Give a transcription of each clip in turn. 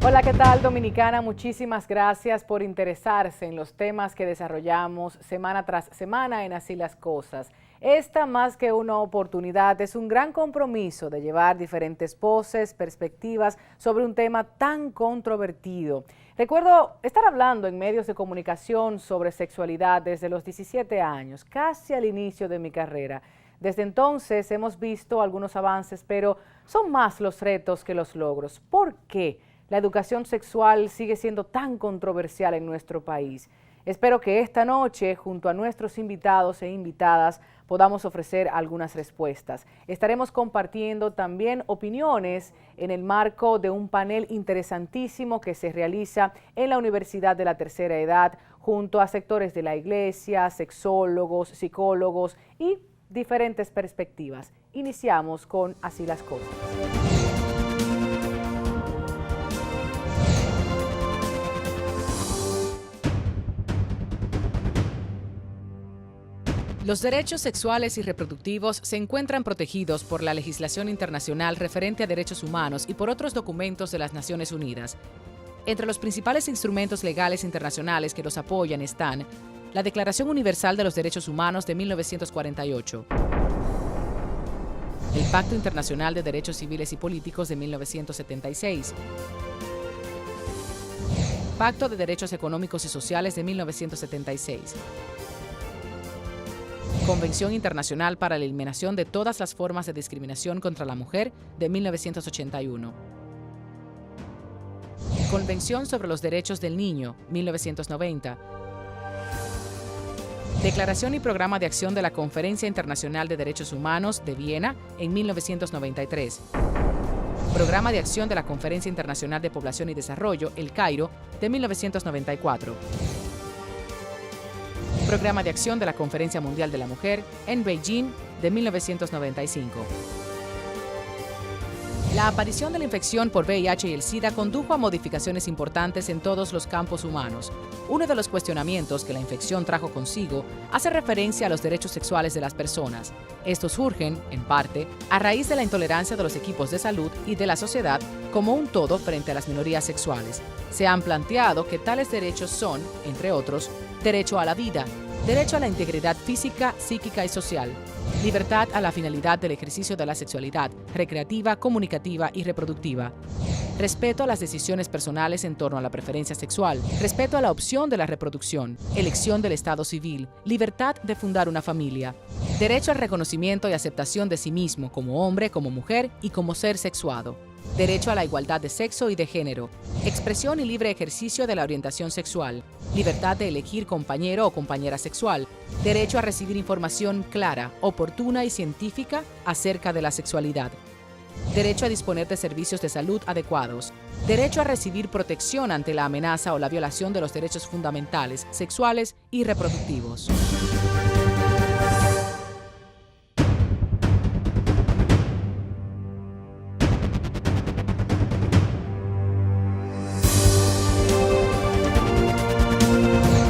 Hola, ¿qué tal, Dominicana? Muchísimas gracias por interesarse en los temas que desarrollamos semana tras semana en Así las Cosas. Esta, más que una oportunidad, es un gran compromiso de llevar diferentes voces, perspectivas sobre un tema tan controvertido. Recuerdo estar hablando en medios de comunicación sobre sexualidad desde los 17 años, casi al inicio de mi carrera. Desde entonces hemos visto algunos avances, pero son más los retos que los logros. ¿Por qué la educación sexual sigue siendo tan controversial en nuestro país? Espero que esta noche, junto a nuestros invitados e invitadas, podamos ofrecer algunas respuestas. Estaremos compartiendo también opiniones en el marco de un panel interesantísimo que se realiza en la Universidad de la Tercera Edad, junto a sectores de la iglesia, sexólogos, psicólogos y diferentes perspectivas. Iniciamos con Así las Cosas. Los derechos sexuales y reproductivos se encuentran protegidos por la legislación internacional referente a derechos humanos y por otros documentos de las Naciones Unidas. Entre los principales instrumentos legales internacionales que los apoyan están la Declaración Universal de los Derechos Humanos de 1948, el Pacto Internacional de Derechos Civiles y Políticos de 1976, Pacto de Derechos Económicos y Sociales de 1976, Convención Internacional para la Eliminación de todas las formas de discriminación contra la mujer de 1981, Convención sobre los Derechos del Niño, 1990, Declaración y Programa de Acción de la Conferencia Internacional de Derechos Humanos de Viena en 1993, Programa de Acción de la Conferencia Internacional de Población y Desarrollo, El Cairo, de 1994, Programa de Acción de la Conferencia Mundial de la Mujer en Beijing de 1995. La aparición de la infección por VIH y el SIDA condujo a modificaciones importantes en todos los campos humanos. Uno de los cuestionamientos que la infección trajo consigo hace referencia a los derechos sexuales de las personas. Estos surgen, en parte, a raíz de la intolerancia de los equipos de salud y de la sociedad como un todo frente a las minorías sexuales. Se han planteado que tales derechos son, entre otros, derecho a la vida, derecho a la integridad física, psíquica y social, libertad a la finalidad del ejercicio de la sexualidad, recreativa, comunicativa y reproductiva, respeto a las decisiones personales en torno a la preferencia sexual, respeto a la opción de la reproducción, elección del estado civil, libertad de fundar una familia, derecho al reconocimiento y aceptación de sí mismo como hombre, como mujer y como ser sexuado, derecho a la igualdad de sexo y de género, expresión y libre ejercicio de la orientación sexual, libertad de elegir compañero o compañera sexual, derecho a recibir información clara, oportuna y científica acerca de la sexualidad, derecho a disponer de servicios de salud adecuados, derecho a recibir protección ante la amenaza o la violación de los derechos fundamentales, sexuales y reproductivos.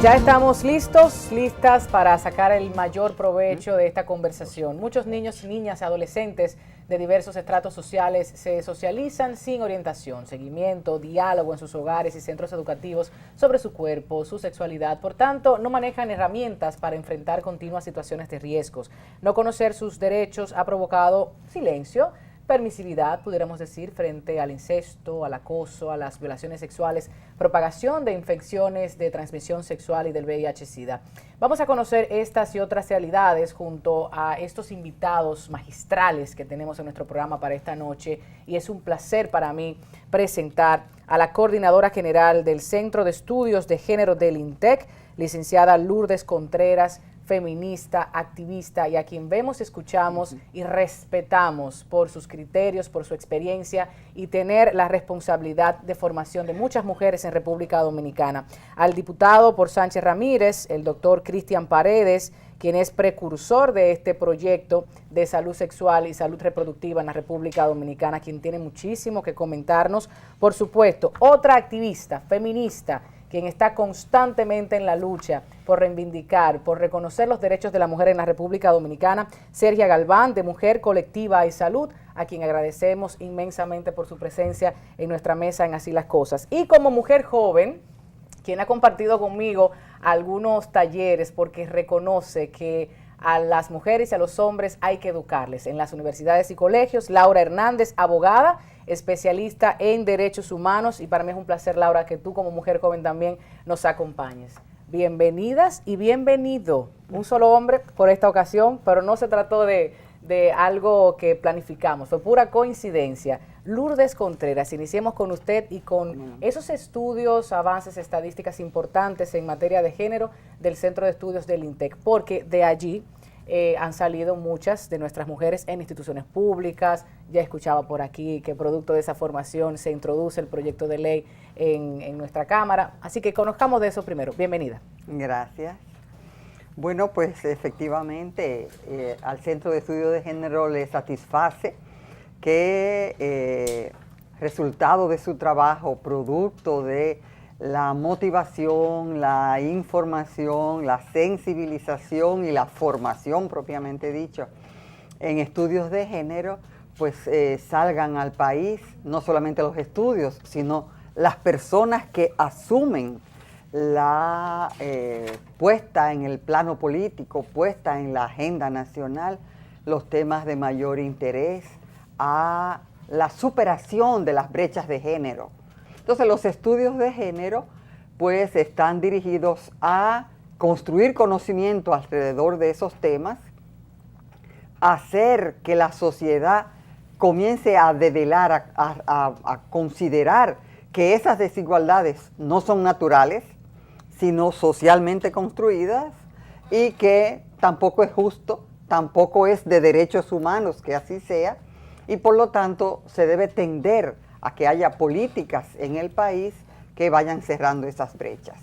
Ya estamos listas para sacar el mayor provecho de esta conversación. Muchos niños, niñas y adolescentes de diversos estratos sociales se socializan sin orientación, seguimiento, diálogo en sus hogares y centros educativos sobre su cuerpo, su sexualidad. Por tanto, no manejan herramientas para enfrentar continuas situaciones de riesgos. No conocer sus derechos ha provocado silencio, permisividad, pudiéramos decir, frente al incesto, al acoso, a las violaciones sexuales, propagación de infecciones de transmisión sexual y del VIH-Sida. Vamos a conocer estas y otras realidades junto a estos invitados magistrales que tenemos en nuestro programa para esta noche, y es un placer para mí presentar a la coordinadora general del Centro de Estudios de Género del INTEC, licenciada Lourdes Contreras, feminista, activista, y a quien vemos, escuchamos y respetamos por sus criterios, por su experiencia y tener la responsabilidad de formación de muchas mujeres en República Dominicana. Al diputado por Sánchez Ramírez, el doctor Cristian Paredes, quien es precursor de este proyecto de salud sexual y salud reproductiva en la República Dominicana, quien tiene muchísimo que comentarnos. Por supuesto, otra activista feminista quien está constantemente en la lucha por reivindicar, por reconocer los derechos de la mujer en la República Dominicana, Sergia Galván, de Mujer Colectiva y Salud, a quien agradecemos inmensamente por su presencia en nuestra mesa en Así las Cosas. Y como mujer joven, quien ha compartido conmigo algunos talleres porque reconoce que a las mujeres y a los hombres hay que educarles en las universidades y colegios, Laura Hernández, abogada, especialista en derechos humanos, y para mí es un placer, Laura, que tú como mujer joven también nos acompañes. Bienvenidas y bienvenido. Un solo hombre por esta ocasión, pero no se trató de algo que planificamos, fue pura coincidencia. Lourdes Contreras, iniciemos con usted y con esos estudios, avances, estadísticas importantes en materia de género del Centro de Estudios del INTEC, porque de allí han salido muchas de nuestras mujeres en instituciones públicas. Ya escuchaba por aquí que producto de esa formación se introduce el proyecto de ley en nuestra Cámara, así que conozcamos de eso primero. Bienvenida. Gracias. Bueno, pues efectivamente al Centro de Estudios de Género le satisface que resultado de su trabajo, producto de la motivación, la información, la sensibilización y la formación propiamente dicho en estudios de género, pues salgan al país no solamente los estudios, sino las personas que asumen la puesta en el plano político, puesta en la agenda nacional, los temas de mayor interés a la superación de las brechas de género. Entonces los estudios de género pues están dirigidos a construir conocimiento alrededor de esos temas, hacer que la sociedad comience a develar, a considerar que esas desigualdades no son naturales, sino socialmente construidas, y que tampoco es justo, tampoco es de derechos humanos que así sea, y por lo tanto se debe tender a que haya políticas en el país que vayan cerrando esas brechas.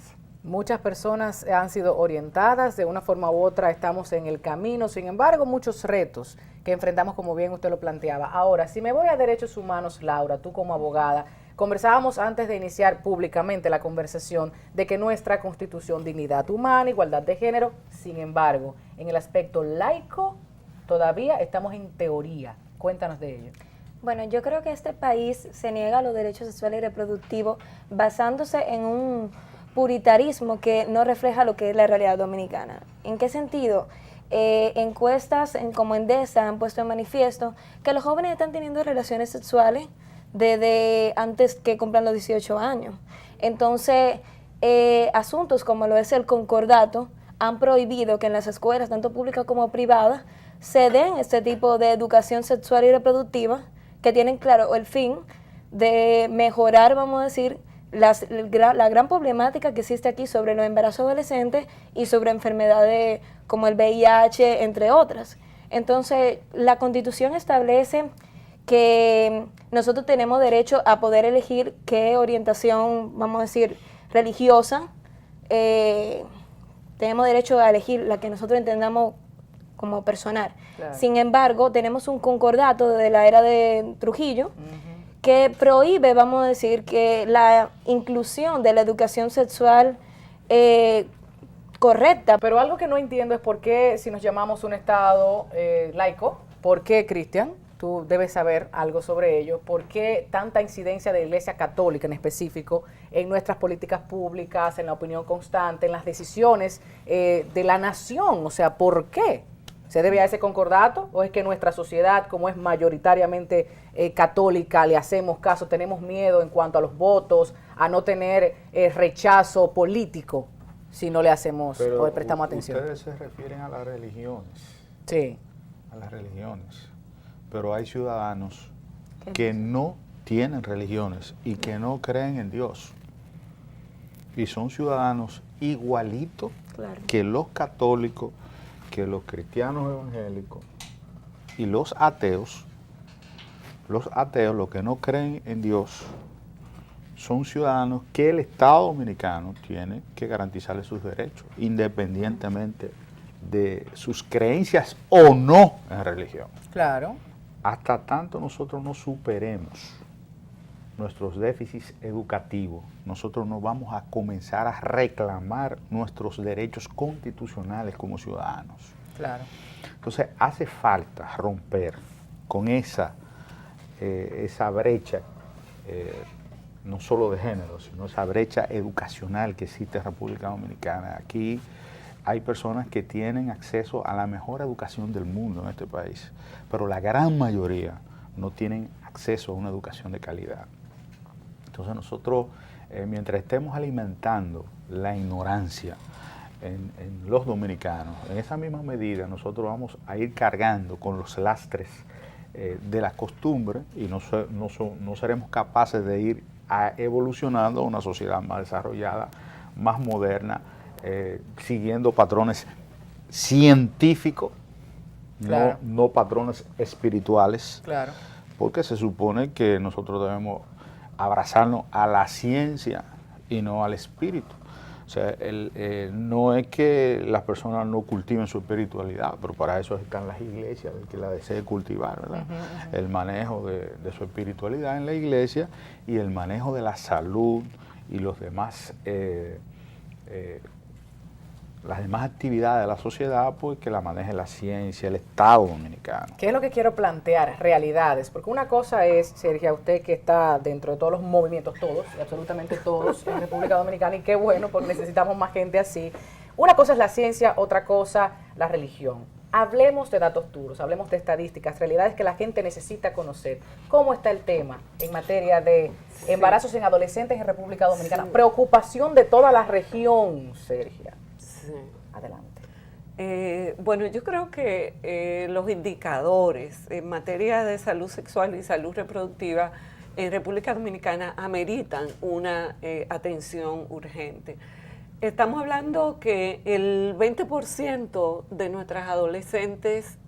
Muchas personas han sido orientadas, de una forma u otra estamos en el camino, sin embargo muchos retos que enfrentamos, como bien usted lo planteaba. Ahora, si me voy a derechos humanos, Laura, tú como abogada, conversábamos antes de iniciar públicamente la conversación de que nuestra Constitución, dignidad humana, igualdad de género, sin embargo, en el aspecto laico todavía estamos en teoría. Cuéntanos de ello. Bueno, yo creo que este país se niega a los derechos sexuales y reproductivos basándose en un puritarismo que no refleja lo que es la realidad dominicana. ¿En qué sentido? Encuestas como Endesa han puesto en manifiesto que los jóvenes están teniendo relaciones sexuales desde antes que cumplan los 18 años. Entonces, asuntos como lo es el concordato han prohibido que en las escuelas, tanto públicas como privadas, se den este tipo de educación sexual y reproductiva que tienen, claro, el fin de mejorar, vamos a decir, la gran problemática que existe aquí sobre los embarazos adolescentes y sobre enfermedades como el VIH, entre otras. Entonces, la Constitución establece que nosotros tenemos derecho a poder elegir qué orientación, vamos a decir, religiosa, tenemos derecho a elegir la que nosotros entendamos como personal. Claro. Sin embargo, tenemos un concordato de la era de Trujillo que prohíbe, vamos a decir, que la inclusión de la educación sexual correcta. Pero algo que no entiendo es por qué, si nos llamamos un Estado laico, ¿por qué, Cristian? Tú debes saber algo sobre ello. ¿Por qué tanta incidencia de la Iglesia Católica en específico en nuestras políticas públicas, en la opinión constante, en las decisiones de la nación? O sea, ¿por qué? ¿Se debe a ese concordato o es que nuestra sociedad, como es mayoritariamente católica, le hacemos caso, tenemos miedo en cuanto a los votos, a no tener rechazo político si no le hacemos o le prestamos atención? Ustedes se refieren a las religiones. Sí. A las religiones. Pero hay ciudadanos que no tienen religiones y que no creen en Dios. Y son ciudadanos igualitos que los católicos, que los cristianos evangélicos y los ateos. Los ateos, los que no creen en Dios, son ciudadanos que el Estado dominicano tiene que garantizarles sus derechos, independientemente de sus creencias o no en religión. Claro. Hasta tanto nosotros no superemos nuestros déficits educativos, nosotros no vamos a comenzar a reclamar nuestros derechos constitucionales como ciudadanos. Claro. Entonces hace falta romper con esa brecha, no solo de género, sino esa brecha educacional que existe en República Dominicana. Aquí hay personas que tienen acceso a la mejor educación del mundo en este país, pero la gran mayoría no tienen acceso a una educación de calidad. Entonces nosotros, mientras estemos alimentando la ignorancia en los dominicanos, en esa misma medida nosotros vamos a ir cargando con los lastres de la costumbre y no seremos capaces de ir evolucionando a una sociedad más desarrollada, más moderna, siguiendo patrones científicos, Claro. no patrones espirituales, Claro. porque se supone que nosotros debemos abrazarnos a la ciencia y no al espíritu. O sea, no es que las personas no cultiven su espiritualidad, pero para eso están las iglesias, el que la desee cultivar, ¿verdad? El manejo de su espiritualidad en la iglesia y el manejo de la salud y los demás, las demás actividades de la sociedad, pues que la maneje la ciencia, el Estado dominicano. ¿Qué es lo que quiero plantear? Realidades. Porque una cosa es, Sergio, usted que está dentro de todos los movimientos, todos, y absolutamente todos, en República Dominicana, y qué bueno, porque necesitamos más gente así. Una cosa es la ciencia, otra cosa la religión. Hablemos de datos duros, hablemos de estadísticas, realidades que la gente necesita conocer. ¿Cómo está el tema en materia de embarazos en adolescentes en República Dominicana? Sí. Preocupación de toda la región, Sergio. Sí. Adelante. Bueno, yo creo que los indicadores en materia de salud sexual y salud reproductiva en República Dominicana ameritan una atención urgente. Estamos hablando que el 20% de nuestras adolescentes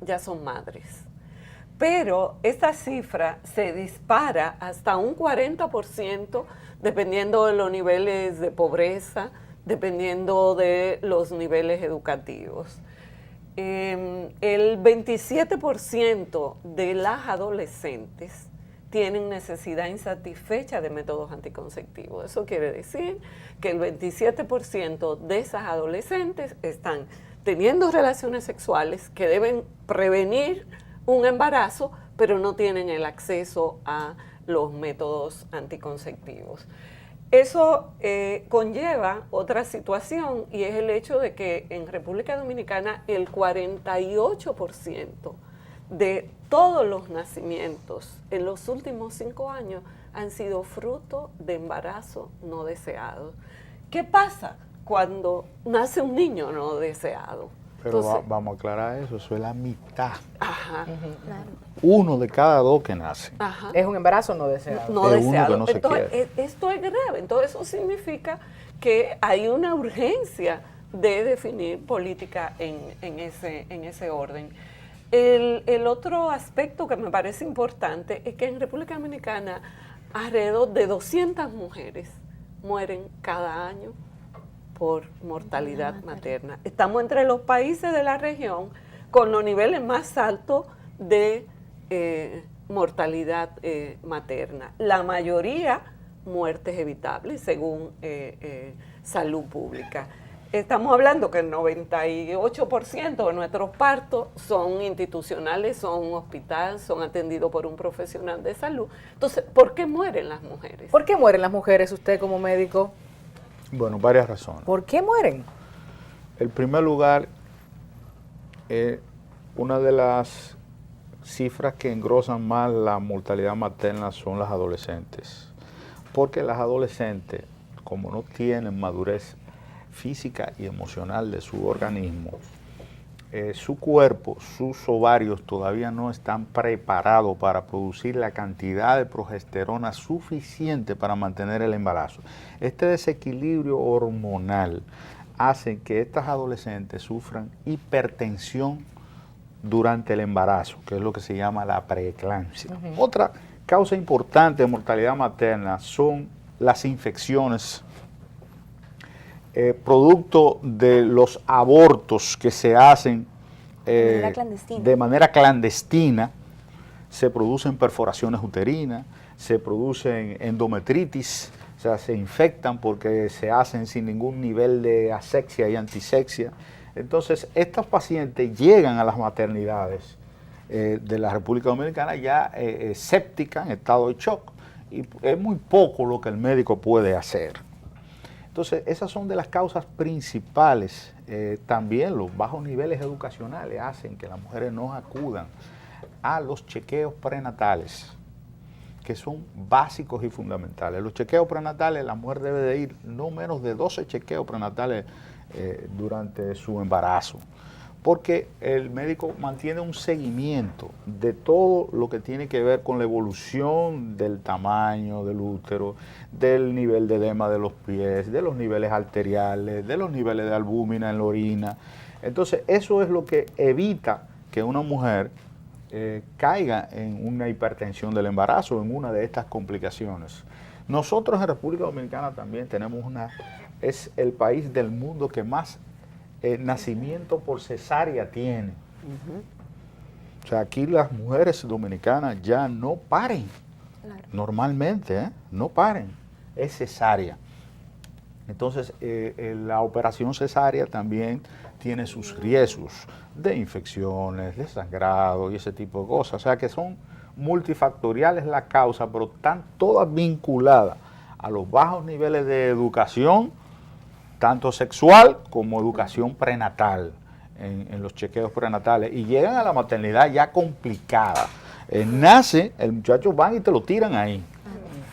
ya son madres, pero esta cifra se dispara hasta un 40% dependiendo de los niveles de pobreza, dependiendo de los niveles educativos. El 27% de las adolescentes tienen necesidad insatisfecha de métodos anticonceptivos. Eso quiere decir que el 27% de esas adolescentes están teniendo relaciones sexuales que deben prevenir un embarazo, pero no tienen el acceso a los métodos anticonceptivos. Eso conlleva otra situación y es el hecho de que en República Dominicana el 48% de todos los nacimientos en los últimos 5 años han sido fruto de embarazo no deseado. ¿Qué pasa cuando nace un niño no deseado? Pero Entonces, vamos a aclarar eso es la mitad. ajá, Uno de cada dos que nace. ajá. Es un embarazo no deseado. No de uno deseado. que no se Entonces, quiere. esto es grave. Entonces, eso significa que hay una urgencia de definir política en ese orden. El otro aspecto que me parece importante es que en República Dominicana alrededor de 200 mujeres mueren cada año por mortalidad materna. Estamos entre los países de la región con los niveles más altos de mortalidad materna. La mayoría muertes evitables según Salud Pública. Estamos hablando que el 98% de nuestros partos son institucionales, son hospitales, son atendidos por un profesional de salud. Entonces, ¿por qué mueren las mujeres? ¿Por qué mueren las mujeres, usted como médico? Bueno, varias razones. ¿Por qué mueren? En primer lugar, una de las cifras que engrosan más la mortalidad materna son las adolescentes. Porque las adolescentes, como no tienen madurez física y emocional de su organismo, su cuerpo, sus ovarios todavía no están preparados para producir la cantidad de progesterona suficiente para mantener el embarazo. Este desequilibrio hormonal hace que estas adolescentes sufran hipertensión durante el embarazo, que es lo que se llama la preeclampsia. Otra causa importante de mortalidad materna son las infecciones producto de los abortos que se hacen manera clandestina. de manera clandestina, se producen perforaciones uterinas, se producen endometritis, o sea, se infectan porque se hacen sin ningún nivel de asexia y antisexia. Entonces, estos pacientes llegan a las maternidades de la República Dominicana ya sépticas, en estado de shock, y es muy poco lo que el médico puede hacer. Entonces, esas son de las causas principales. También los bajos niveles educacionales hacen que las mujeres no acudan a los chequeos prenatales, que son básicos y fundamentales. Los chequeos prenatales, la mujer debe de ir no menos de 12 chequeos prenatales durante su embarazo, porque el médico mantiene un seguimiento de todo lo que tiene que ver con la evolución del tamaño del útero, del nivel de edema de los pies, de los niveles arteriales, de los niveles de albúmina en la orina. Entonces, eso es lo que evita que una mujer caiga en una hipertensión del embarazo, en una de estas complicaciones. Nosotros en República Dominicana también tenemos es el país del mundo que más nacimiento por cesárea tiene. O sea, aquí las mujeres dominicanas ya no paren, normalmente, no paren, es cesárea. Entonces, la operación cesárea también tiene sus riesgos de infecciones, de sangrado y ese tipo de cosas. O sea, que son multifactoriales la causa, pero están todas vinculadas a los bajos niveles de educación, tanto sexual como educación prenatal, en los chequeos prenatales, y llegan a la maternidad ya complicada. Nace, el muchacho van y te lo tiran ahí,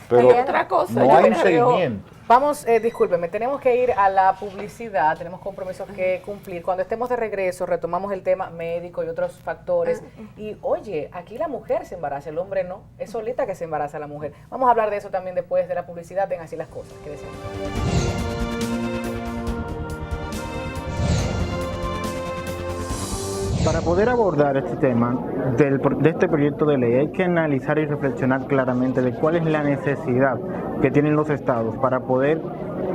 pero otra cosa, no hay un seguimiento. Vamos, discúlpeme, tenemos que ir a la publicidad, tenemos compromisos que cumplir. Cuando estemos de regreso retomamos el tema médico y otros factores. Y oye, aquí la mujer se embaraza, el hombre no, es solita que se embaraza la mujer. Vamos a hablar de eso también después de la publicidad, ven así las cosas. Quédense. Para poder abordar este tema de este proyecto de ley hay que analizar y reflexionar claramente de cuál es la necesidad que tienen los estados para poder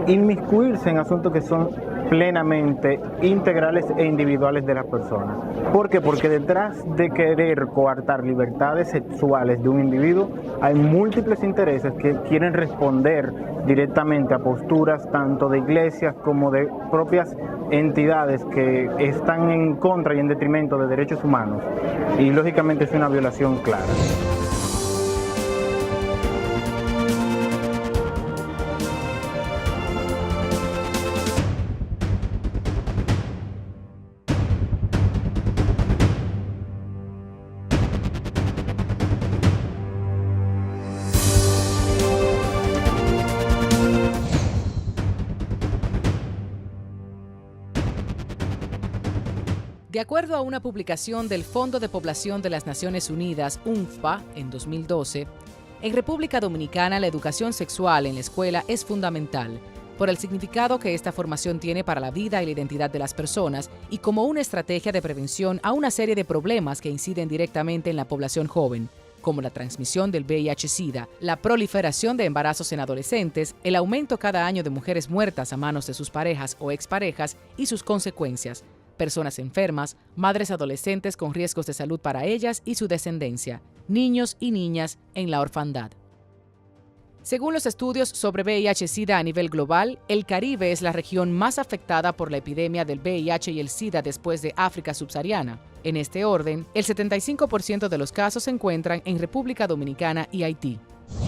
inmiscuirse en asuntos que son plenamente integrales e individuales de las personas. ¿Por qué? Porque detrás de querer coartar libertades sexuales de un individuo hay múltiples intereses que quieren responder directamente a posturas tanto de iglesias como de propias entidades que están en contra y en detrimento de derechos humanos, y lógicamente es una violación clara. De acuerdo a una publicación del Fondo de Población de las Naciones Unidas, UNFPA, en 2012, en República Dominicana la educación sexual en la escuela es fundamental por el significado que esta formación tiene para la vida y la identidad de las personas y como una estrategia de prevención a una serie de problemas que inciden directamente en la población joven, como la transmisión del VIH-Sida, la proliferación de embarazos en adolescentes, el aumento cada año de mujeres muertas a manos de sus parejas o exparejas y sus consecuencias, personas enfermas, madres adolescentes con riesgos de salud para ellas y su descendencia, niños y niñas en la orfandad. Según los estudios sobre VIH-Sida a nivel global, el Caribe es la región más afectada por la epidemia del VIH y el SIDA después de África subsahariana. En este orden, el 75% de los casos se encuentran en República Dominicana y Haití.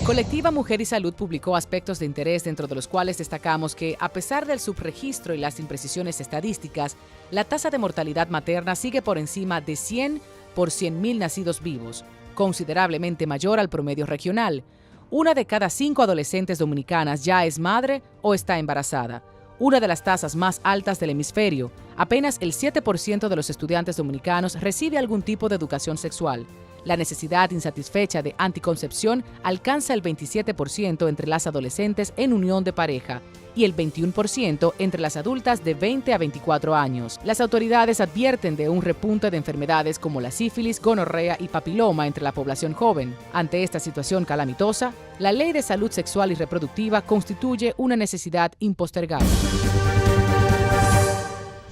Colectiva Mujer y Salud publicó aspectos de interés, dentro de los cuales destacamos que, a pesar del subregistro y las imprecisiones estadísticas, la tasa de mortalidad materna sigue por encima de 100 por 100.000 nacidos vivos, considerablemente mayor al promedio regional. 1 de cada 5 adolescentes dominicanas ya es madre o está embarazada, una de las tasas más altas del hemisferio. Apenas el 7% de los estudiantes dominicanos recibe algún tipo de educación sexual. La necesidad insatisfecha de anticoncepción alcanza el 27% entre las adolescentes en unión de pareja y el 21% entre las adultas de 20 a 24 años. Las autoridades advierten de un repunte de enfermedades como la sífilis, gonorrea y papiloma entre la población joven. Ante esta situación calamitosa, la Ley de Salud Sexual y Reproductiva constituye una necesidad impostergable.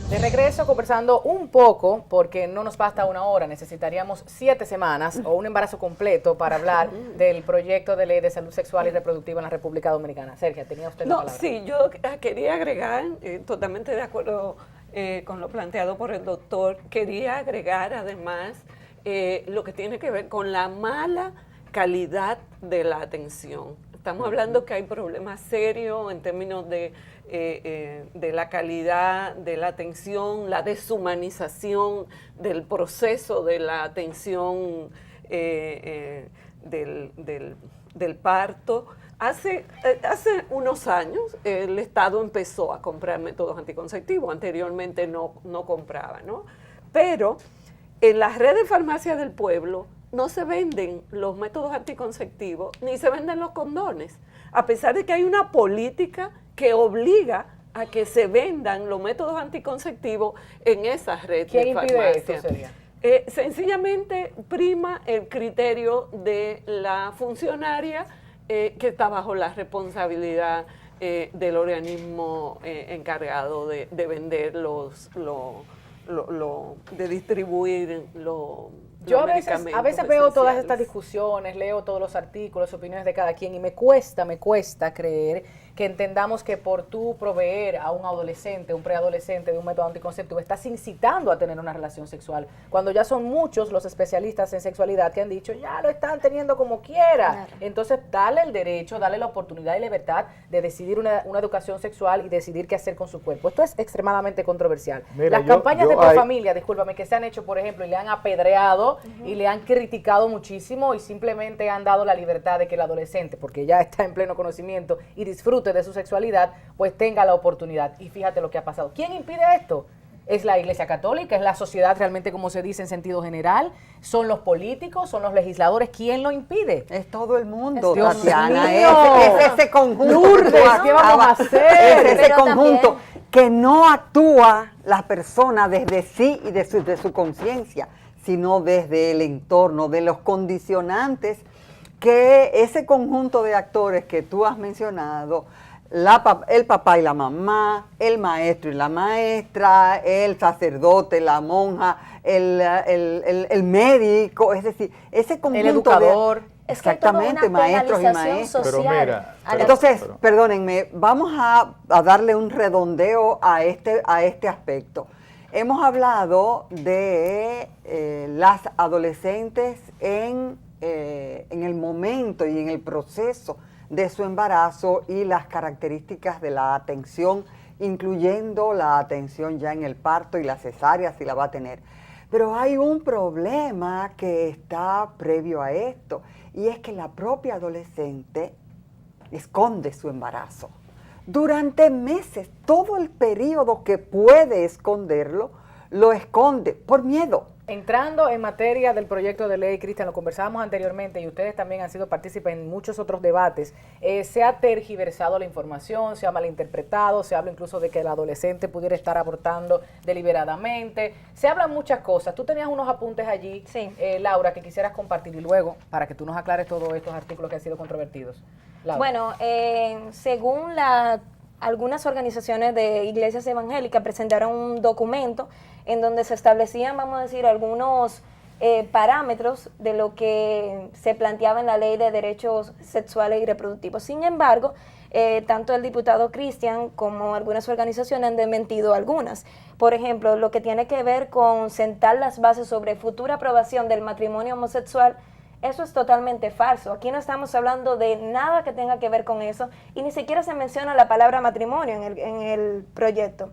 De regreso conversando un poco, porque no nos basta una hora, necesitaríamos 7 semanas o un embarazo completo para hablar del proyecto de ley de salud sexual y reproductiva en la República Dominicana. Sergio, tenía usted la palabra. Sí, yo quería agregar, totalmente de acuerdo con lo planteado por el doctor, quería agregar además lo que tiene que ver con la mala calidad de la atención. Estamos hablando que hay problemas serios en términos de la calidad de la atención, la deshumanización del proceso de la atención del parto. Hace unos años el Estado empezó a comprar métodos anticonceptivos, anteriormente no compraba, ¿no? Pero en las redes de farmacias del pueblo no se venden los métodos anticonceptivos ni se venden los condones, a pesar de que hay una política que obliga a que se vendan los métodos anticonceptivos en esas redes de farmacia. ¿Quién impide esto, sería? Sencillamente prima el criterio de la funcionaria que está bajo la responsabilidad del organismo encargado de vender de distribuir Yo a veces veo todas estas discusiones, leo todos los artículos, opiniones de cada quien y me cuesta creer que entendamos que por tú proveer a un adolescente, un preadolescente de un método anticonceptivo, estás incitando a tener una relación sexual, cuando ya son muchos los especialistas en sexualidad que han dicho, ya lo están teniendo como quiera. Claro. Entonces, dale el derecho, dale la oportunidad y libertad de decidir una educación sexual y decidir qué hacer con su cuerpo. Esto es extremadamente controversial. Las campañas de Profamilia, discúlpame, que se han hecho, por ejemplo, y le han apedreado y le han criticado muchísimo y simplemente han dado la libertad de que el adolescente, porque ya está en pleno conocimiento y disfrute de su sexualidad, pues tenga la oportunidad. Y fíjate lo que ha pasado. ¿Quién impide esto? ¿Es la Iglesia Católica? ¿Es la sociedad realmente, como se dice en sentido general? ¿Son los políticos? ¿Son los legisladores? ¿Quién lo impide? Es todo el mundo, Dios Tatiana. mío. Es ese conjunto. Lourdes, ¿qué vamos a hacer? Es ese conjunto que no actúa la persona desde sí y de su conciencia, sino desde el entorno, de los condicionantes que ese conjunto de actores que tú has mencionado, el papá y la mamá, el maestro y la maestra, el sacerdote, la monja, el médico, es decir, ese conjunto el educador. Exactamente, maestros y maestros. Pero mira, entonces, perdónenme, vamos a darle un redondeo a este aspecto. Hemos hablado de las adolescentes en el momento y en el proceso de su embarazo y las características de la atención, incluyendo la atención ya en el parto y la cesárea, si la va a tener. Pero hay un problema que está previo a esto, y es que la propia adolescente esconde su embarazo. Durante meses, todo el periodo que puede esconderlo, lo esconde por miedo. Entrando en materia del proyecto de ley, Cristian, lo conversábamos anteriormente y ustedes también han sido partícipes en muchos otros debates, se ha tergiversado la información, se ha malinterpretado, se habla incluso de que el adolescente pudiera estar abortando deliberadamente, se hablan muchas cosas. Tú tenías unos apuntes allí, sí. Laura, que quisieras compartir y luego, para que tú nos aclares todos estos artículos que han sido controvertidos. Laura. Bueno, según algunas organizaciones de iglesias evangélicas presentaron un documento en donde se establecían, vamos a decir, algunos parámetros de lo que se planteaba en la Ley de Derechos Sexuales y Reproductivos. Sin embargo, tanto el diputado Cristian como algunas organizaciones han desmentido algunas. Por ejemplo, lo que tiene que ver con sentar las bases sobre futura aprobación del matrimonio homosexual, eso es totalmente falso. Aquí no estamos hablando de nada que tenga que ver con eso y ni siquiera se menciona la palabra matrimonio en el proyecto.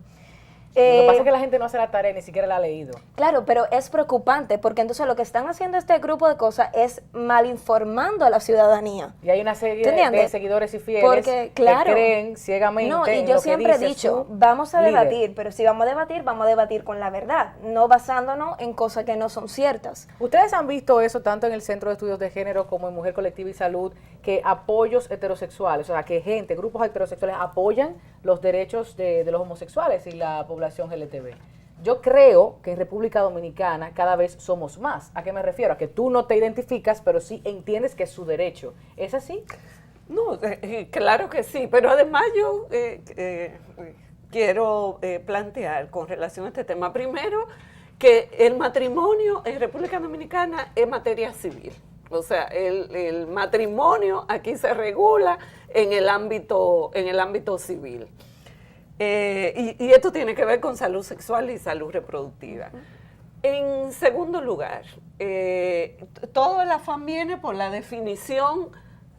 Lo que pasa es que la gente no hace la tarea, ni siquiera la ha leído. Claro, pero es preocupante porque entonces lo que están haciendo este grupo de cosas es malinformando a la ciudadanía. Y hay una serie de seguidores y fieles porque, claro, que creen ciegamente. No, y yo siempre he dicho, vamos a debatir, pero si vamos a debatir con la verdad, no basándonos en cosas que no son ciertas. Ustedes han visto eso tanto en el Centro de Estudios de Género como en Mujer Colectiva y Salud, que apoyos heterosexuales, o sea, que grupos heterosexuales apoyan los derechos de los homosexuales y la población LGTB. Yo creo que en República Dominicana cada vez somos más. ¿A qué me refiero? A que tú no te identificas, pero sí entiendes que es su derecho. ¿Es así? No, claro que sí, pero además yo quiero plantear con relación a este tema. Primero, que el matrimonio en República Dominicana es materia civil. O sea, el matrimonio aquí se regula en el ámbito civil. Y esto tiene que ver con salud sexual y salud reproductiva. En segundo lugar, todo el afán viene por la definición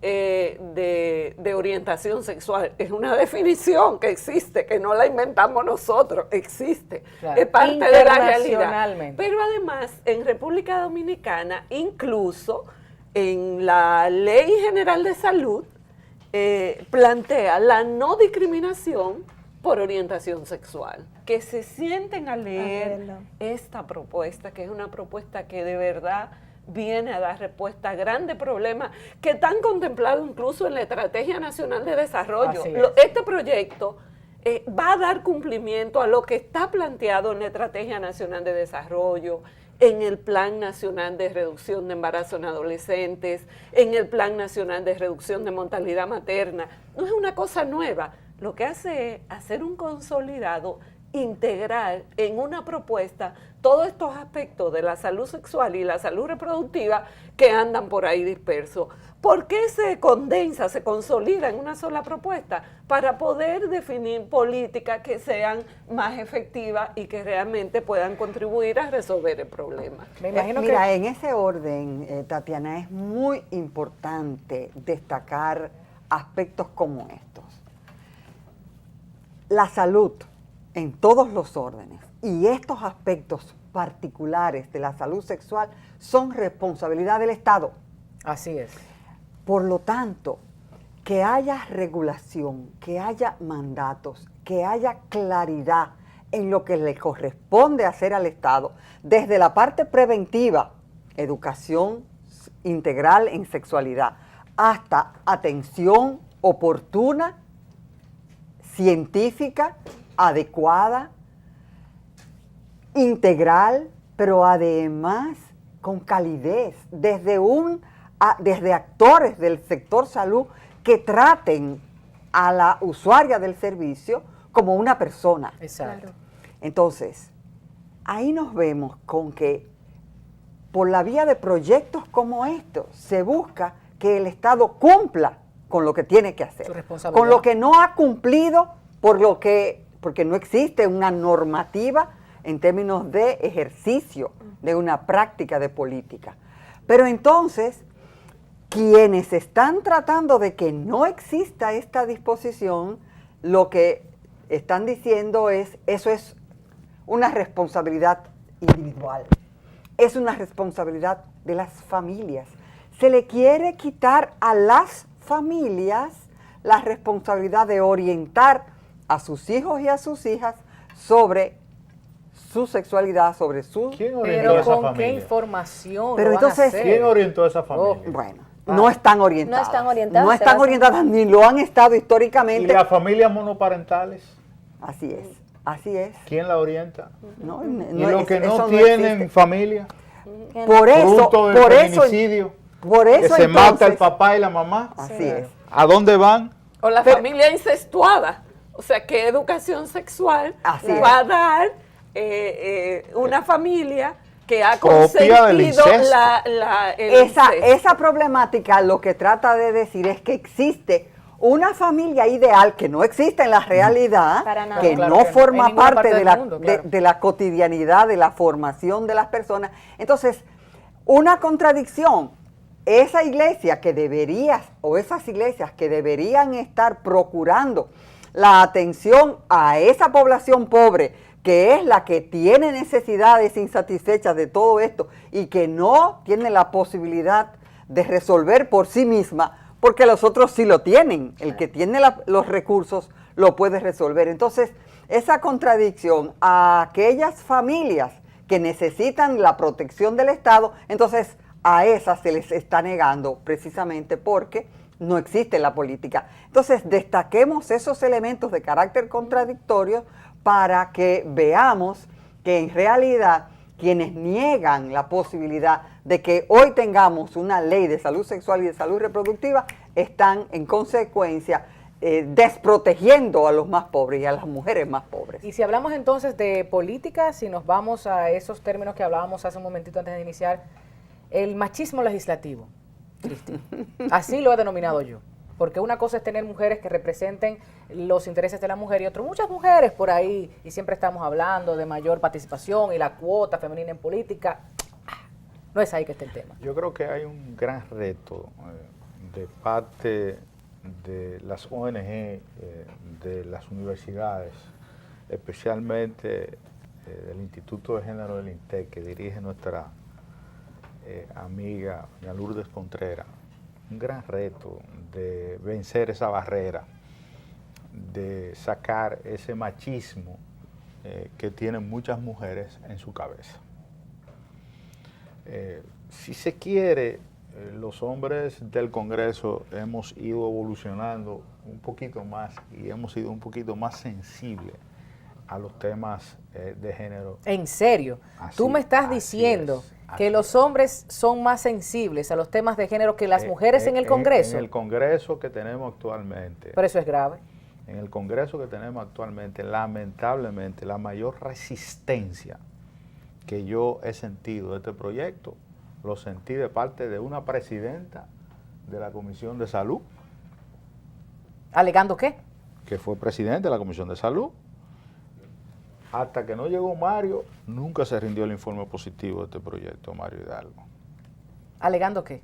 de orientación sexual. Es una definición que existe, que no la inventamos nosotros, existe, claro, es parte de la realidad. internacionalmente. Pero además, en República Dominicana, incluso en la Ley General de Salud, plantea la no discriminación por orientación sexual. Que se sienten a leer esta propuesta, que es una propuesta que de verdad viene a dar respuesta a grandes problemas que están contemplados incluso en la Estrategia Nacional de Desarrollo. Este proyecto va a dar cumplimiento a lo que está planteado en la Estrategia Nacional de Desarrollo, en el Plan Nacional de Reducción de Embarazo en Adolescentes, en el Plan Nacional de Reducción de Mortalidad Materna. No es una cosa nueva. Lo que hace es hacer un consolidado, integrar en una propuesta todos estos aspectos de la salud sexual y la salud reproductiva que andan por ahí dispersos. ¿Por qué se condensa, se consolida en una sola propuesta? Para poder definir políticas que sean más efectivas y que realmente puedan contribuir a resolver el problema. Me imagino Mira, en ese orden, Tatiana, es muy importante destacar aspectos como estos. La salud en todos los órdenes y estos aspectos particulares de la salud sexual son responsabilidad del Estado. Así es. Por lo tanto, que haya regulación, que haya mandatos, que haya claridad en lo que le corresponde hacer al Estado, desde la parte preventiva, educación integral en sexualidad, hasta atención oportuna, científica, adecuada, integral, pero además con calidez, desde actores del sector salud que traten a la usuaria del servicio como una persona. Exacto. Entonces, ahí nos vemos con que por la vía de proyectos como estos se busca que el Estado cumpla con lo que tiene que hacer, Su responsabilidad. con lo que no ha cumplido, porque no existe una normativa en términos de ejercicio de una práctica de política. Pero entonces, quienes están tratando de que no exista esta disposición, lo que están diciendo es, eso es una responsabilidad individual, es una responsabilidad de las familias. Se le quiere quitar a las familias la responsabilidad de orientar a sus hijos y a sus hijas sobre su sexualidad, sobre su... ¿Quién orientó a Pero esa ¿con qué familia? información Pero lo van a entonces, hacer? ¿Quién orientó a esa familia? Bueno, no están orientadas. No están orientadas, No se están basan- orientadas, ni lo han estado ¿Y históricamente. las familias monoparentales? Así es, así es. ¿Quién la orienta? No, ¿Y no, los que eso no no tienen existe. familia? Por eso, Fruto del feminicidio, que se mata el entonces, papá y la mamá. así es. ¿A dónde van? O la familia incestuada. O sea, ¿qué educación sexual Así es. va a dar una familia que ha Propia del consentido incesto. el Esa incesto? problemática lo que trata de decir es que existe una familia ideal que no existe en la realidad, Para nada. que Claro no que no. forma En ninguna parte parte de del la, mundo, claro. de la cotidianidad, de la formación de las personas. Entonces, una contradicción. Esa iglesia que debería, o esas iglesias que deberían estar procurando la atención a esa población pobre, que es la que tiene necesidades insatisfechas de todo esto y que no tiene la posibilidad de resolver por sí misma, porque los otros sí lo tienen. El que tiene los recursos lo puede resolver. Entonces, esa contradicción a aquellas familias que necesitan la protección del Estado, entonces a esas se les está negando precisamente porque no existe la política. Entonces, destaquemos esos elementos de carácter contradictorio para que veamos que en realidad quienes niegan la posibilidad de que hoy tengamos una ley de salud sexual y de salud reproductiva están en consecuencia desprotegiendo a los más pobres y a las mujeres más pobres. Y si hablamos entonces de política, si nos vamos a esos términos que hablábamos hace un momentito antes de iniciar, el machismo legislativo, Cristi, así lo he denominado yo, porque una cosa es tener mujeres que representen los intereses de la mujer y otro, muchas mujeres por ahí, y siempre estamos hablando de mayor participación y la cuota femenina en política. No es ahí que está el tema. Yo creo que hay un gran reto de parte de las ONG, de las universidades, especialmente del Instituto de Género del INTEC, que dirige nuestra amiga doña Lourdes Contreras. Un gran reto de vencer esa barrera, de sacar ese machismo que tienen muchas mujeres en su cabeza. Si se quiere, los hombres del Congreso hemos ido evolucionando un poquito más y hemos sido un poquito más sensibles a los temas de género. ¿En serio? Tú me estás diciendo que los hombres son más sensibles a los temas de género que las mujeres en el Congreso. En el Congreso que tenemos actualmente. Pero eso es grave. En el Congreso que tenemos actualmente, lamentablemente, la mayor resistencia que yo he sentido de este proyecto, lo sentí de parte de una presidenta de la Comisión de Salud. ¿Alegando qué? Que fue presidente de la Comisión de Salud. Hasta que no llegó Mario, nunca se rindió el informe positivo de este proyecto, Mario Hidalgo. ¿Alegando qué?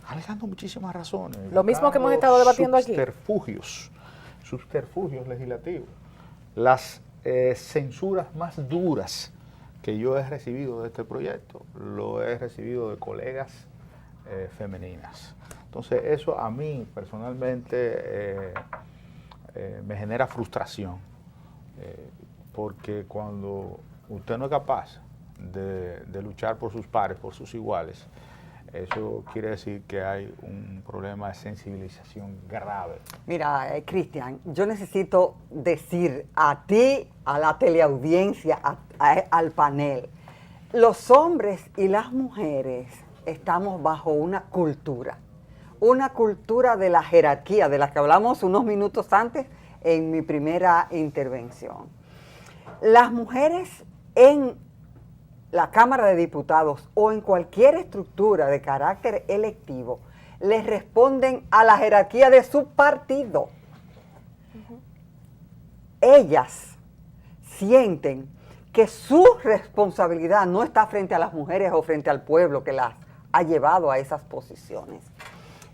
Alegando muchísimas razones. Lo mismo que hemos estado debatiendo aquí. Subterfugios legislativos. Las censuras más duras que yo he recibido de este proyecto, lo he recibido de colegas femeninas. Entonces, eso a mí personalmente me genera frustración. Porque cuando usted no es capaz de luchar por sus pares, por sus iguales, eso quiere decir que hay un problema de sensibilización grave. Mira, Cristian, yo necesito decir a ti, a la teleaudiencia, al panel, los hombres y las mujeres estamos bajo una cultura de la jerarquía, de la que hablamos unos minutos antes en mi primera intervención. Las mujeres en la Cámara de Diputados o en cualquier estructura de carácter electivo les responden a la jerarquía de su partido. Ellas sienten que su responsabilidad no está frente a las mujeres o frente al pueblo que las ha llevado a esas posiciones.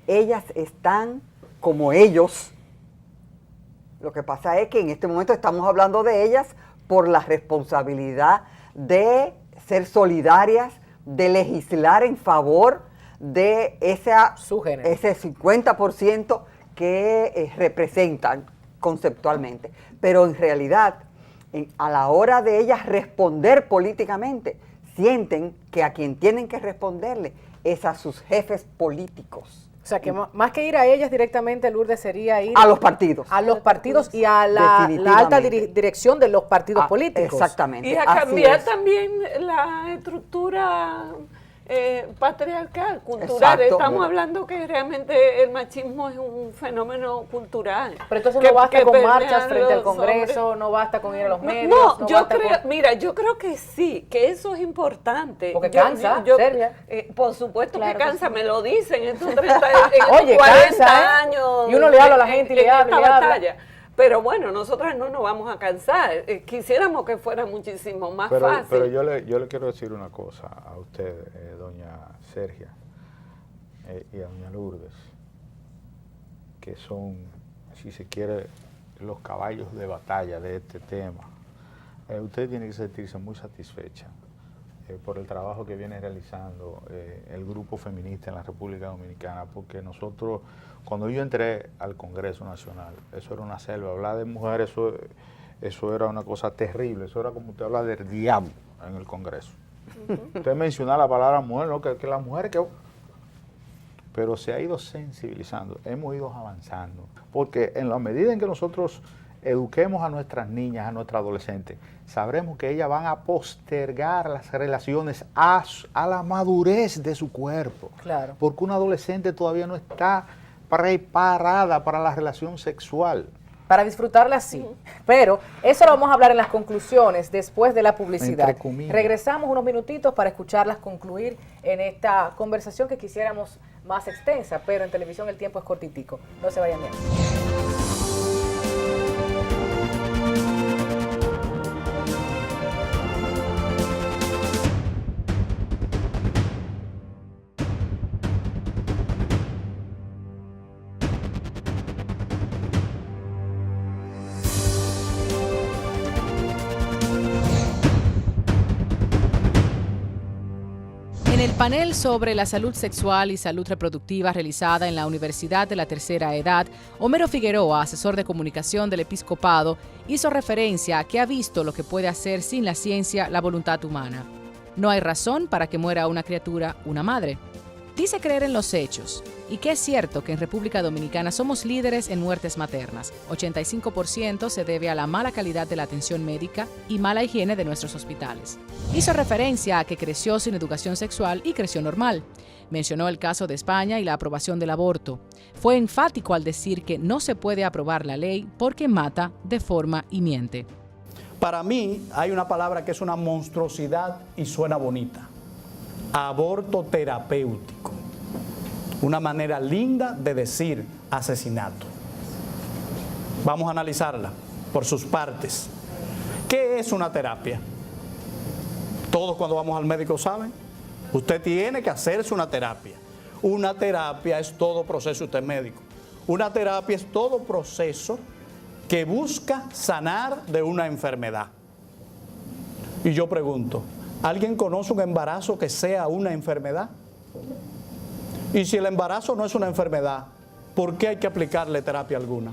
Ellas están como ellos. Lo que pasa es que en este momento estamos hablando de ellas por la responsabilidad de ser solidarias, de legislar en favor de ese 50% que representan conceptualmente. Pero en realidad, a la hora de ellas responder políticamente, sienten que a quien tienen que responderle es a sus jefes políticos. O sea, que más que ir a ellas directamente, Lourdes, sería ir a los partidos. A los partidos y a la alta dirección de los partidos políticos. Exactamente. Y a cambiar también la estructura patriarcal, cultural. Exacto. Estamos hablando que realmente el machismo es un fenómeno cultural. Pero entonces no basta con marchas frente al Congreso, hombres. No basta con ir a los medios. No, yo creo que sí, que eso es importante. Porque cansa, Sergio. Por supuesto claro que cansa, sí. Me lo dicen en estos 40 cansa, años. Y uno le habla a la gente y le habla. Pero bueno, nosotras no nos vamos a cansar. Quisiéramos que fuera muchísimo más fácil. Pero yo le quiero decir una cosa a usted, doña Sergia, y a doña Lourdes, que son, si se quiere, los caballos de batalla de este tema. Usted tiene que sentirse muy satisfecha por el trabajo que viene realizando el grupo feminista en la República Dominicana, porque nosotros, cuando yo entré al Congreso Nacional, eso era una selva. Hablar de mujeres, eso era una cosa terrible, eso era como usted habla del diablo en el Congreso. Usted menciona la palabra mujer, ¿no? que las mujeres que... Pero se ha ido sensibilizando, hemos ido avanzando, porque en la medida en que nosotros eduquemos a nuestras niñas, a nuestras adolescentes, sabremos que ellas van a postergar las relaciones a la madurez de su cuerpo. Claro. Porque un adolescente todavía no está preparada para la relación sexual. Para disfrutarla sí, pero eso lo vamos a hablar en las conclusiones después de la publicidad. Regresamos unos minutitos para escucharlas concluir en esta conversación que quisiéramos más extensa, pero en televisión el tiempo es cortitico. No se vayan bien. En el panel sobre la salud sexual y salud reproductiva realizada en la Universidad de la Tercera Edad, Homero Figueroa, asesor de comunicación del episcopado, hizo referencia a que ha visto lo que puede hacer sin la ciencia la voluntad humana. No hay razón para que muera una criatura, una madre. Dice creer en los hechos y que es cierto que en República Dominicana somos líderes en muertes maternas. 85% se debe a la mala calidad de la atención médica y mala higiene de nuestros hospitales. Hizo referencia a que creció sin educación sexual y creció normal. Mencionó el caso de España y la aprobación del aborto. Fue enfático al decir que no se puede aprobar la ley porque mata, deforma y miente. Para mí hay una palabra que es una monstruosidad y suena bonita. Aborto terapéutico. Una manera linda de decir asesinato. Vamos a analizarla por sus partes. ¿Qué es una terapia? Todos cuando vamos al médico saben. Usted tiene que hacerse una terapia. Una terapia es todo proceso, usted es médico. Una terapia es todo proceso que busca sanar de una enfermedad. Y yo pregunto, ¿alguien conoce un embarazo que sea una enfermedad? Y si el embarazo no es una enfermedad, ¿por qué hay que aplicarle terapia alguna?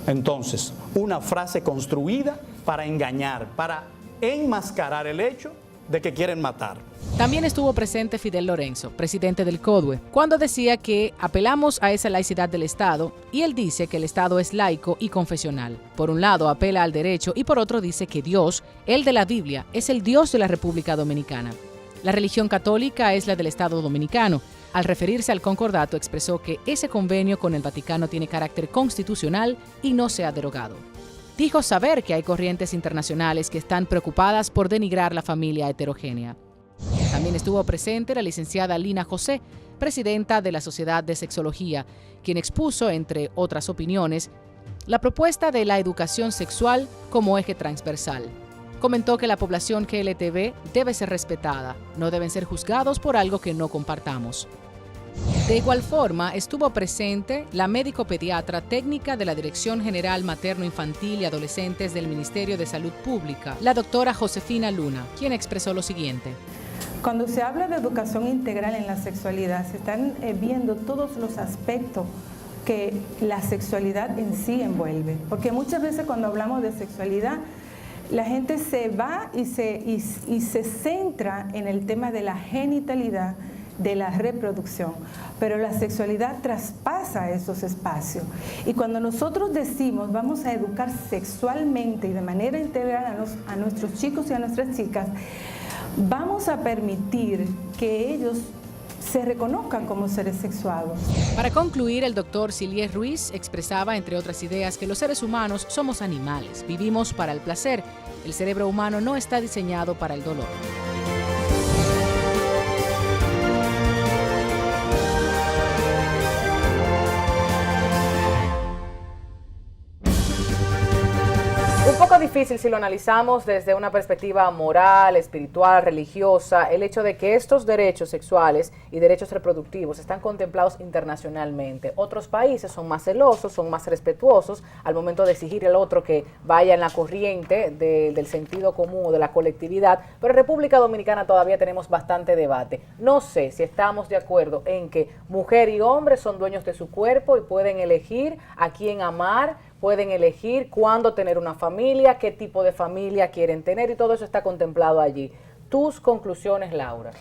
Entonces, una frase construida para engañar, para enmascarar el hecho de que quieren matar. También estuvo presente Fidel Lorenzo, presidente del CODUE, cuando decía que apelamos a esa laicidad del Estado, y él dice que el Estado es laico y confesional. Por un lado apela al derecho y por otro dice que Dios, el de la Biblia, es el Dios de la República Dominicana. La religión católica es la del Estado dominicano. Al referirse al concordato expresó que ese convenio con el Vaticano tiene carácter constitucional y no se ha derogado. Dijo saber que hay corrientes internacionales que están preocupadas por denigrar la familia heterogénea. También estuvo presente la licenciada Lina José, presidenta de la Sociedad de Sexología, quien expuso, entre otras opiniones, la propuesta de la educación sexual como eje transversal. Comentó que la población LGTB debe ser respetada, no deben ser juzgados por algo que no compartamos. De igual forma, estuvo presente la médico pediatra técnica de la Dirección General Materno-Infantil y Adolescentes del Ministerio de Salud Pública, la doctora Josefina Luna, quien expresó lo siguiente. Cuando se habla de educación integral en la sexualidad, se están viendo todos los aspectos que la sexualidad en sí envuelve. Porque muchas veces cuando hablamos de sexualidad, la gente se va y se centra en el tema de la genitalidad, de la reproducción, pero la sexualidad traspasa esos espacios. Y cuando nosotros decimos vamos a educar sexualmente y de manera integral a nuestros chicos y a nuestras chicas, vamos a permitir que ellos se reconozcan como seres sexuados. Para concluir, el doctor Silier Ruiz expresaba, entre otras ideas, que los seres humanos somos animales, vivimos para el placer, el cerebro humano no está diseñado para el dolor. Un poco difícil si lo analizamos desde una perspectiva moral, espiritual, religiosa, el hecho de que estos derechos sexuales y derechos reproductivos están contemplados internacionalmente. Otros países son más celosos, son más respetuosos al momento de exigir al otro que vaya en la corriente del sentido común o de la colectividad, pero en República Dominicana todavía tenemos bastante debate. No sé si estamos de acuerdo en que mujer y hombre son dueños de su cuerpo y pueden elegir a quién amar, pueden elegir cuándo tener una familia, qué tipo de familia quieren tener y todo eso está contemplado allí. Tus conclusiones, Laura.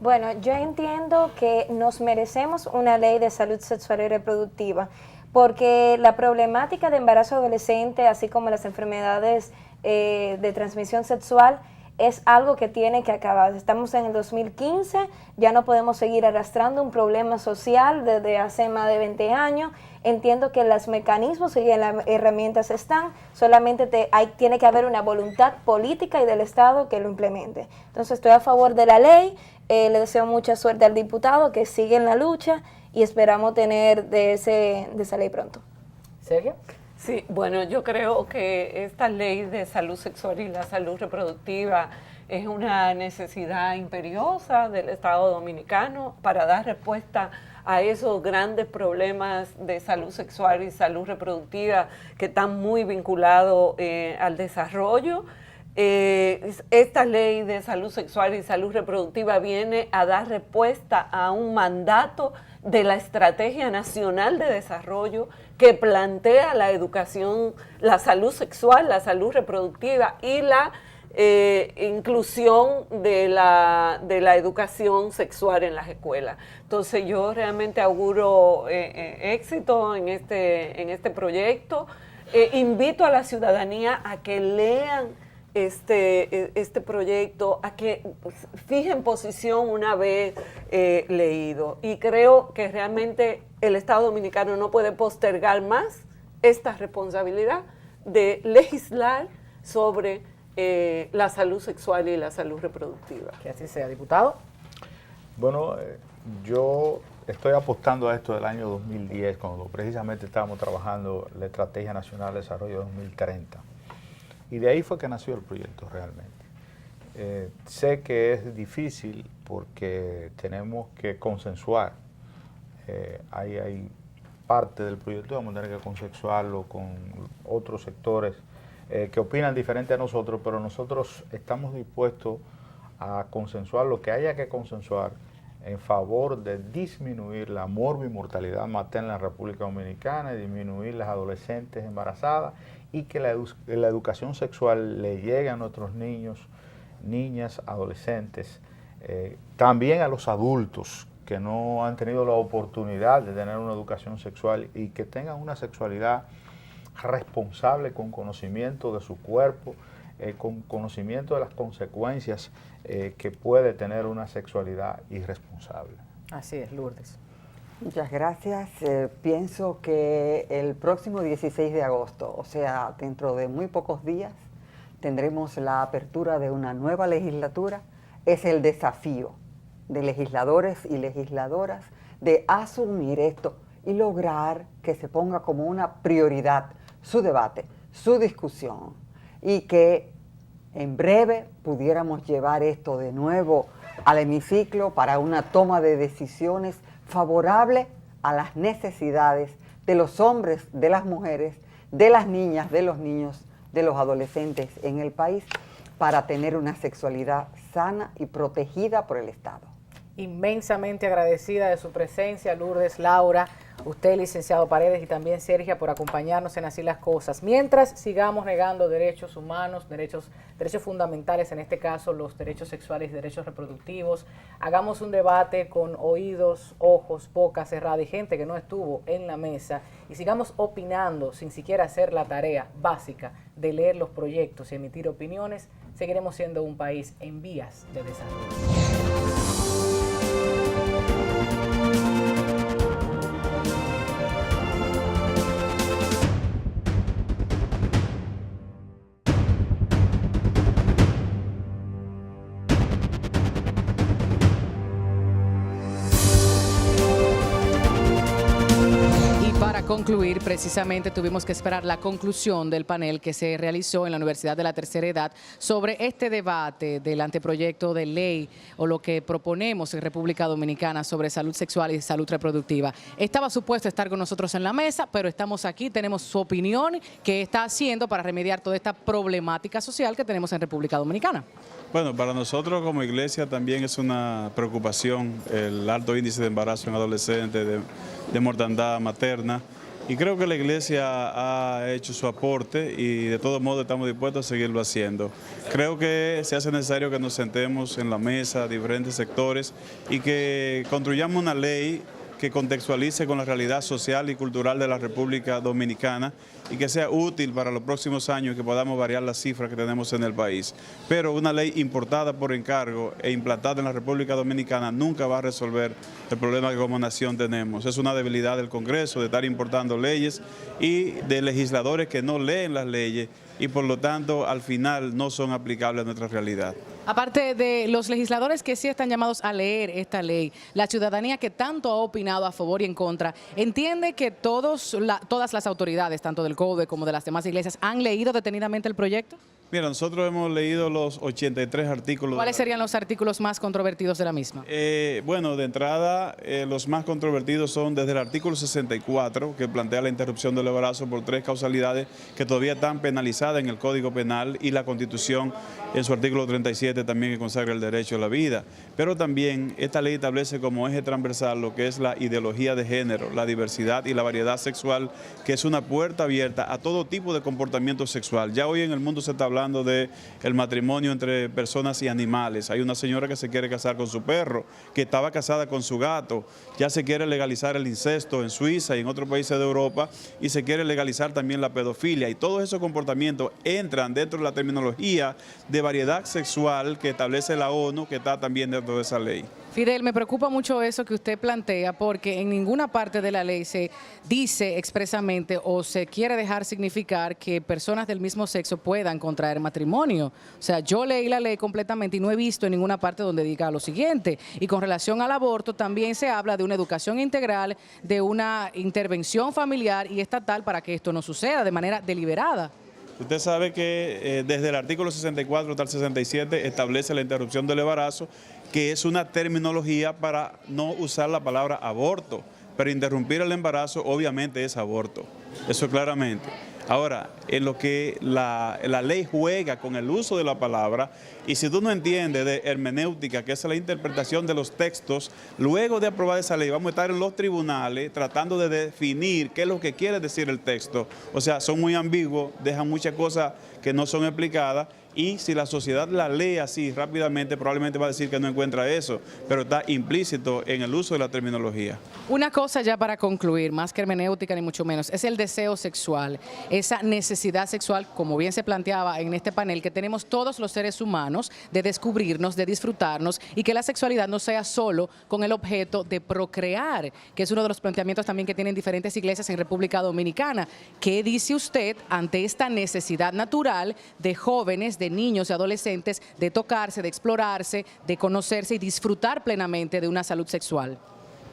Bueno, yo entiendo que nos merecemos una ley de salud sexual y reproductiva porque la problemática de embarazo adolescente, así como las enfermedades de transmisión sexual, es algo que tiene que acabar. Estamos en el 2015, ya no podemos seguir arrastrando un problema social desde hace más de 20 años. Entiendo que los mecanismos y las herramientas están, solamente tiene que haber una voluntad política y del Estado que lo implemente. Entonces estoy a favor de la ley, le deseo mucha suerte al diputado que sigue en la lucha y esperamos tener de esa ley pronto. ¿Sergio? Sí, bueno, yo creo que esta ley de salud sexual y la salud reproductiva es una necesidad imperiosa del Estado dominicano para dar respuesta a esos grandes problemas de salud sexual y salud reproductiva que están muy vinculados al desarrollo. Esta ley de salud sexual y salud reproductiva viene a dar respuesta a un mandato de la Estrategia Nacional de Desarrollo que plantea la educación, la salud sexual, la salud reproductiva y la inclusión de la educación sexual en las escuelas. Entonces yo realmente auguro éxito en este proyecto. Invito a la ciudadanía a que lean este proyecto, a que fijen posición una vez leído. Y creo que realmente el Estado Dominicano no puede postergar más esta responsabilidad de legislar sobre la salud sexual y la salud reproductiva. Que así sea, diputado. Bueno, yo estoy apostando a esto del año 2010, cuando precisamente estábamos trabajando la Estrategia Nacional de Desarrollo 2030. Y de ahí fue que nació el proyecto realmente. Sé que es difícil porque tenemos que consensuar. Hay parte del proyecto, vamos a tener que consensuarlo con otros sectores que opinan diferente a nosotros, pero nosotros estamos dispuestos a consensuar lo que haya que consensuar en favor de disminuir la morbimortalidad materna en la República Dominicana y disminuir las adolescentes embarazadas y que la educación sexual le llegue a nuestros niños, niñas, adolescentes, también a los adultos que no han tenido la oportunidad de tener una educación sexual y que tengan una sexualidad responsable con conocimiento de su cuerpo, con conocimiento de las consecuencias que puede tener una sexualidad irresponsable. Así es, Lourdes. Muchas gracias. Pienso que el próximo 16 de agosto, o sea, dentro de muy pocos días, tendremos la apertura de una nueva legislatura. Es el desafío de legisladores y legisladoras de asumir esto y lograr que se ponga como una prioridad su debate, su discusión, y que en breve pudiéramos llevar esto de nuevo al hemiciclo para una toma de decisiones favorable a las necesidades de los hombres, de las mujeres, de las niñas, de los niños, de los adolescentes en el país, para tener una sexualidad sana y protegida por el Estado. Inmensamente agradecida de su presencia, Lourdes, Laura, usted, licenciado Paredes, y también Sergia, por acompañarnos en Así las Cosas. Mientras sigamos negando derechos humanos, derechos fundamentales, en este caso los derechos sexuales y derechos reproductivos, hagamos un debate con oídos, ojos, boca cerrada y gente que no estuvo en la mesa, y sigamos opinando sin siquiera hacer la tarea básica de leer los proyectos y emitir opiniones. Seguiremos siendo un país en vías de desarrollo. Concluir, precisamente tuvimos que esperar la conclusión del panel que se realizó en la Universidad de la Tercera Edad sobre este debate del anteproyecto de ley o lo que proponemos en República Dominicana sobre salud sexual y salud reproductiva. Estaba supuesto estar con nosotros en la mesa, pero estamos aquí, tenemos su opinión, qué está haciendo para remediar toda esta problemática social que tenemos en República Dominicana. Bueno, para nosotros como iglesia también es una preocupación el alto índice de embarazo en adolescentes, de mortandad materna. Y creo que la iglesia ha hecho su aporte y de todos modos estamos dispuestos a seguirlo haciendo. Creo que se hace necesario que nos sentemos en la mesa, diferentes sectores, y que construyamos una ley que contextualice con la realidad social y cultural de la República Dominicana y que sea útil para los próximos años, que podamos variar las cifras que tenemos en el país. Pero una ley importada por encargo e implantada en la República Dominicana nunca va a resolver el problema que como nación tenemos. Es una debilidad del Congreso de estar importando leyes y de legisladores que no leen las leyes y por lo tanto al final no son aplicables a nuestra realidad. Aparte de los legisladores que sí están llamados a leer esta ley, la ciudadanía que tanto ha opinado a favor y en contra, ¿entiende que todas las autoridades, tanto del CODE como de las demás iglesias, han leído detenidamente el proyecto? Mira, nosotros hemos leído los 83 artículos. ¿Cuáles serían los artículos más controvertidos de la misma? Bueno, de entrada, los más controvertidos son desde el artículo 64, que plantea la interrupción del embarazo por 3 causalidades que todavía están penalizadas en el Código Penal, y la Constitución en su artículo 37 también, que consagra el derecho a la vida. Pero también esta ley establece como eje transversal lo que es la ideología de género, la diversidad y la variedad sexual, que es una puerta abierta a todo tipo de comportamiento sexual. Ya hoy en el mundo se está hablando de el matrimonio entre personas y animales. Hay una señora que se quiere casar con su perro, que estaba casada con su gato. Ya se quiere legalizar el incesto en Suiza y en otros países de Europa, y se quiere legalizar también la pedofilia, y todos esos comportamientos entran dentro de la terminología de variedad sexual que establece la ONU, que está también dentro de esa ley. Fidel, me preocupa mucho eso que usted plantea, porque en ninguna parte de la ley se dice expresamente o se quiere dejar significar que personas del mismo sexo puedan contraer matrimonio. O sea, yo leí la ley completamente y no he visto en ninguna parte donde diga lo siguiente. Y con relación al aborto también se habla de una educación integral, de una intervención familiar y estatal para que esto no suceda de manera deliberada. Usted sabe que desde el artículo 64 hasta el 67 establece la interrupción del embarazo, que es una terminología para no usar la palabra aborto, pero interrumpir el embarazo obviamente es aborto, eso claramente. Ahora, en lo que la ley juega con el uso de la palabra, y si tú no entiendes de hermenéutica, que es la interpretación de los textos, luego de aprobar esa ley vamos a estar en los tribunales tratando de definir qué es lo que quiere decir el texto. O sea, son muy ambiguos, dejan muchas cosas que no son explicadas, y si la sociedad la lee así rápidamente, probablemente va a decir que no encuentra eso, pero está implícito en el uso de la terminología. Una cosa ya para concluir, más que hermenéutica ni mucho menos, es el deseo sexual, esa necesidad sexual, como bien se planteaba en este panel, que tenemos todos los seres humanos de descubrirnos, de disfrutarnos, y que la sexualidad no sea solo con el objeto de procrear, que es uno de los planteamientos también que tienen diferentes iglesias en República Dominicana. ¿Qué dice usted ante esta necesidad natural de jóvenes, de niños y adolescentes, de tocarse, de explorarse, de conocerse y disfrutar plenamente de una salud sexual?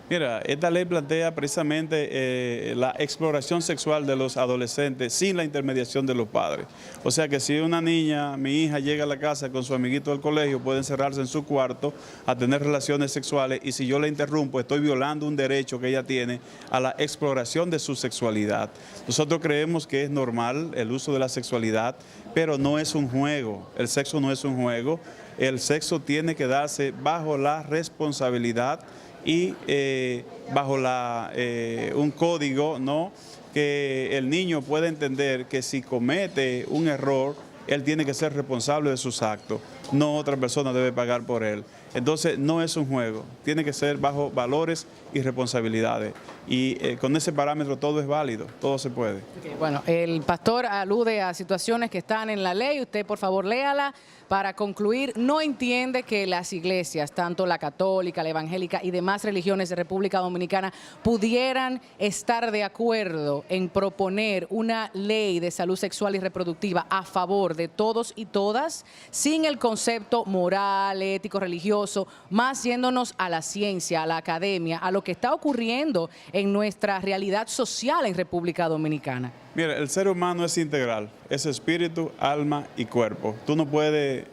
Mira, esta ley plantea precisamente la exploración sexual de los adolescentes sin la intermediación de los padres. O sea que si una niña, mi hija, llega a la casa con su amiguito del colegio, puede encerrarse en su cuarto a tener relaciones sexuales, y si yo la interrumpo, estoy violando un derecho que ella tiene a la exploración de su sexualidad. Nosotros creemos que es normal el uso de la sexualidad, pero no es un juego. El sexo no es un juego. El sexo tiene que darse bajo la responsabilidad y bajo un código, ¿no?, que el niño puede entender que si comete un error, él tiene que ser responsable de sus actos, no otra persona debe pagar por él. Entonces no es un juego, tiene que ser bajo valores y responsabilidades. Y con ese parámetro todo es válido, todo se puede. Bueno, el pastor alude a situaciones que están en la ley, usted por favor léala. Para concluir, no entiende que las iglesias, tanto la católica, la evangélica y demás religiones de República Dominicana, pudieran estar de acuerdo en proponer una ley de salud sexual y reproductiva a favor de todos y todas, sin el concepto moral, ético, religioso, más yéndonos a la ciencia, a la academia, a lo que está ocurriendo en nuestra realidad social en República Dominicana. Mira, el ser humano es integral, es espíritu, alma y cuerpo. Tú no puedes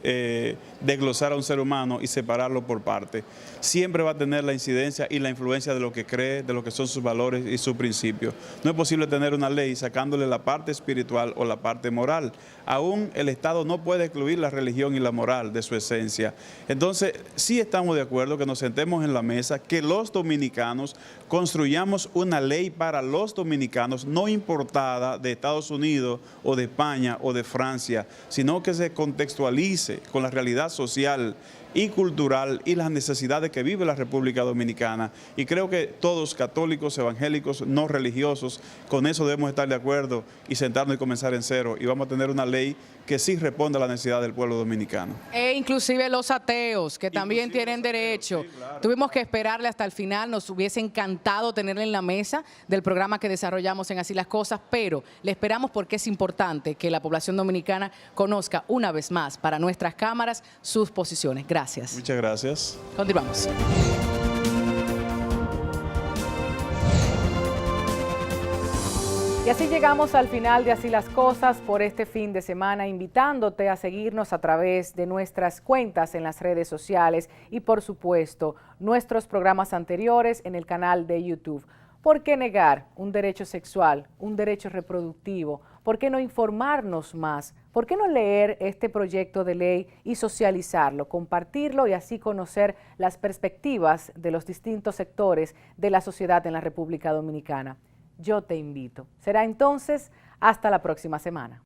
desglosar a un ser humano y separarlo por parte. Siempre va a tener la incidencia y la influencia de lo que cree, de lo que son sus valores y sus principios. No es posible tener una ley sacándole la parte espiritual o la parte moral. Aún el Estado no puede excluir la religión y la moral de su esencia. Entonces, sí estamos de acuerdo que nos sentemos en la mesa, que los dominicanos construyamos una ley para los dominicanos, no importada de Estados Unidos o de España o de Francia, sino que se contextualice con la realidad social y cultural y las necesidades que vive la República Dominicana. Y creo que todos, católicos, evangélicos, no religiosos, con eso debemos estar de acuerdo y sentarnos y comenzar en cero. Y vamos a tener una ley que sí responda a la necesidad del pueblo dominicano. E inclusive los ateos, que también tienen derecho. Sí, claro. Tuvimos que esperarle hasta el final, nos hubiese encantado tenerle en la mesa del programa que desarrollamos en Así las Cosas, pero le esperamos porque es importante que la población dominicana conozca una vez más para nuestras cámaras sus posiciones. Gracias. Muchas gracias. Continuamos. Y así llegamos al final de Así las Cosas por este fin de semana, invitándote a seguirnos a través de nuestras cuentas en las redes sociales y, por supuesto, nuestros programas anteriores en el canal de YouTube. ¿Por qué negar un derecho sexual, un derecho reproductivo? ¿Por qué no informarnos más? ¿Por qué no leer este proyecto de ley y socializarlo, compartirlo y así conocer las perspectivas de los distintos sectores de la sociedad en la República Dominicana? Yo te invito. Será entonces hasta la próxima semana.